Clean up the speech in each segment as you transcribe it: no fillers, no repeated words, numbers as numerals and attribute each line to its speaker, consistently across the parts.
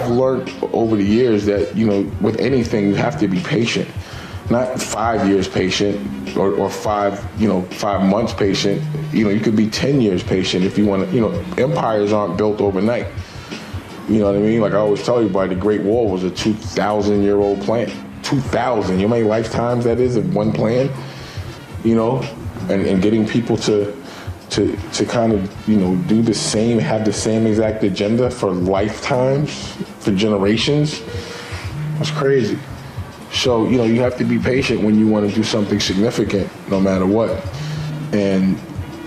Speaker 1: I've learned over the years that, you know, with anything, you have to be patient. Not 5 years patient or 5 months patient. You know, you could be 10 years patient if you want to. You know, empires aren't built overnight. You know what I mean? Like I always tell everybody, the Great Wall was a 2,000-year-old plan. 2,000. You know how many lifetimes that is of one plan? You know, and getting people to kind of, you know, do the same, have the same exact agenda for lifetimes, for generations. That's crazy. So, you know, you have to be patient when you want to do something significant, no matter what. And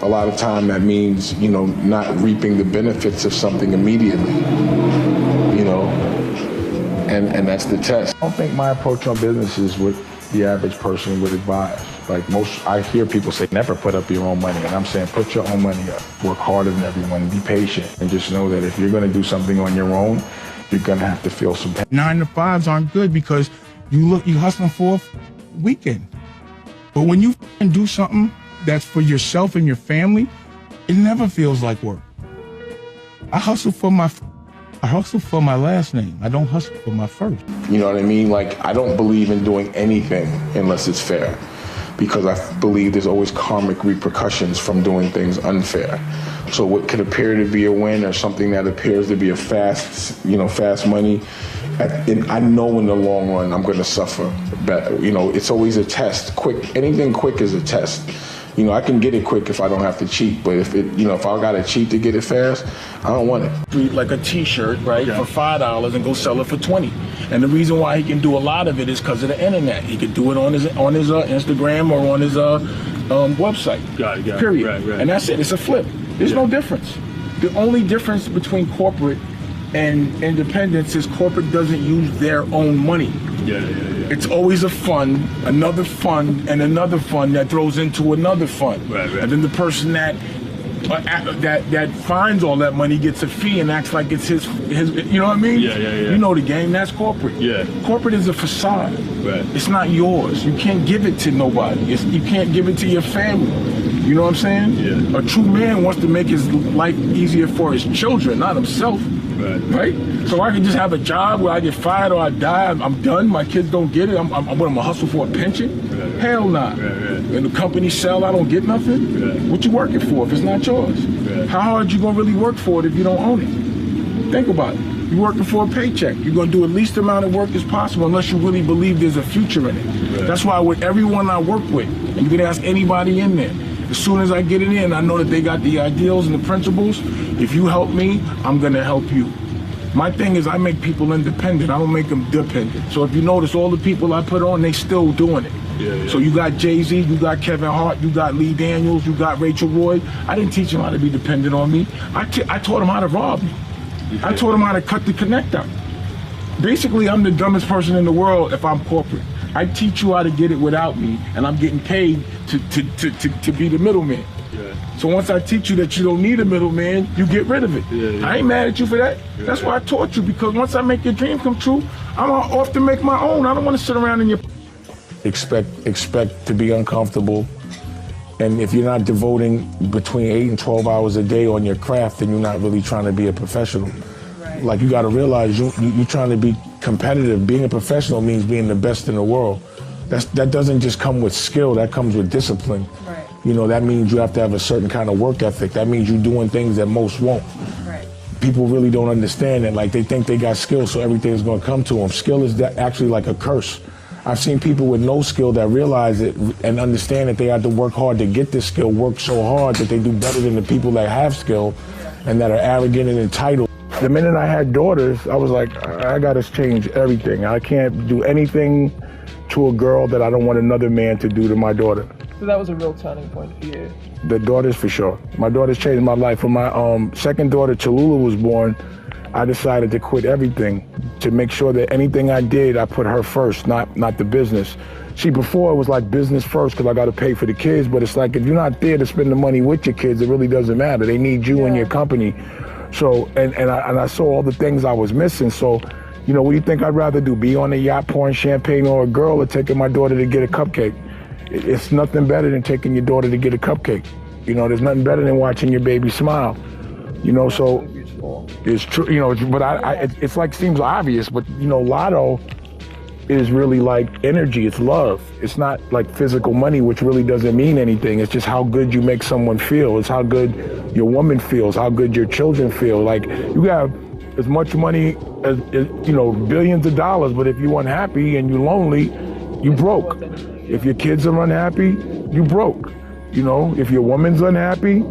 Speaker 1: a lot of time that means, you know, not reaping the benefits of something immediately, you know, and that's the test. I don't think my approach on business is what the average person would advise. Like I hear people say, never put up your own money. And I'm saying, put your own money up. Work harder than everyone. Be patient. And just know that if you're going to do something on your own, you're going to have to feel some pain.
Speaker 2: 9 to 5s aren't good because you hustling for a weekend. But when you do something that's for yourself and your family, it never feels like work. I hustle for my last name. I don't hustle for my first.
Speaker 1: You know what I mean? Like, I don't believe in doing anything unless it's fair, because I believe there's always karmic repercussions from doing things unfair. So what could appear to be a win or something that appears to be a fast money, I know in the long run I'm going to suffer. But, you know, it's always a test. Anything quick is a test. You know, I can get it quick if I don't have to cheat, but if I got to cheat to get it fast, I don't want it.
Speaker 3: Like a T-shirt, right, for $5 and go sell it for $20. And the reason why he can do a lot of it is because of the internet. He could do it on his Instagram or on his website.
Speaker 4: Got it.
Speaker 3: Period.
Speaker 4: Right.
Speaker 3: And that's it. It's a flip. There's no difference. The only difference between corporate and independence is corporate doesn't use their own money.
Speaker 4: Yeah.
Speaker 3: It's always a fund, another fund, and another fund that throws into another fund.
Speaker 4: Right.
Speaker 3: And then the person that finds all that money gets a fee and acts like it's his. You know what I mean?
Speaker 4: Yeah.
Speaker 3: You know the game. That's corporate.
Speaker 4: Yeah.
Speaker 3: Corporate is a facade.
Speaker 4: Right.
Speaker 3: It's not yours. You can't give it to nobody. You can't give it to your family. You know what I'm saying?
Speaker 4: Yeah.
Speaker 3: A true man wants to make his life easier for his children, not himself. Right? So I can just have a job where I get fired or I die, I'm done, my kids don't get it, I'm gonna hustle for a pension?
Speaker 4: Right.
Speaker 3: Hell nah. And the company sell, I don't get nothing?
Speaker 4: Right.
Speaker 3: What you working for if it's not yours?
Speaker 4: Right.
Speaker 3: How hard you gonna really work for it if you don't own it? Think about it. You're working for a paycheck. You're gonna do the least amount of work as possible unless you really believe there's a future in it.
Speaker 4: Right.
Speaker 3: That's why with everyone I work with, and you can ask anybody in there, as soon as I get it in, I know that they got the ideals and the principles. If you help me, I'm gonna help you. My thing is I make people independent. I don't make them dependent. So if you notice, all the people I put on, they still doing it.
Speaker 4: Yeah.
Speaker 3: So you got Jay-Z, you got Kevin Hart, you got Lee Daniels, you got Rachel Roy. I didn't teach them how to be dependent on me. I taught them how to rob me. I taught them how to cut the connect out. Basically, I'm the dumbest person in the world if I'm corporate. I teach you how to get it without me, and I'm getting paid to be the middleman.
Speaker 4: Yeah.
Speaker 3: So once I teach you that you don't need a middleman, you get rid of it.
Speaker 4: Yeah.
Speaker 3: I ain't mad at you for that.
Speaker 4: Yeah.
Speaker 3: That's why I taught you, because once I make your dream come true, I'm off to make my own. I don't want to sit around in your...
Speaker 1: Expect to be uncomfortable. And if you're not devoting between 8 and 12 hours a day on your craft, then you're not really trying to be a professional. Right. Like, you got to realize you're trying to be competitive. Being a professional means being the best in the world. That doesn't just come with skill, that comes with discipline. Right. You know, that means you have to have a certain kind of work ethic. That means you're doing things that most won't. Right. People really don't understand it. Like, they think they got skill, so everything's going to come to them. Skill is actually like a curse. I've seen people with no skill that realize it and understand that they have to work hard to get this skill, work so hard that they do better than the people that have skill and that are arrogant and entitled. The minute I had daughters, I was like, I got to change everything. I can't do anything to a girl that I don't want another man to do to my daughter.
Speaker 5: So that was a real turning point for you?
Speaker 1: The daughters, for sure. My daughters changed my life. When my second daughter, Tallulah, was born, I decided to quit everything to make sure that anything I did, I put her first, not the business. See, before it was like business first because I got to pay for the kids, but it's like if you're not there to spend the money with your kids, it really doesn't matter. They need you and your company. So, and I saw all the things I was missing. So, you know, what do you think I'd rather do? Be on a yacht pouring champagne or a girl, or taking my daughter to get a cupcake? It's nothing better than taking your daughter to get a cupcake. You know, there's nothing better than watching your baby smile. You know, so
Speaker 5: for.
Speaker 3: It's true, you know. But it's like seems obvious, but you know, lotto is really like energy. It's love. It's not like physical money, which really doesn't mean anything. It's just how good you make someone feel. It's how good your woman feels, how good your children feel. Like you have as much money as you know, billions of dollars, but if you're unhappy and you're lonely, you broke. If your kids are unhappy, you broke. You know, if your woman's unhappy,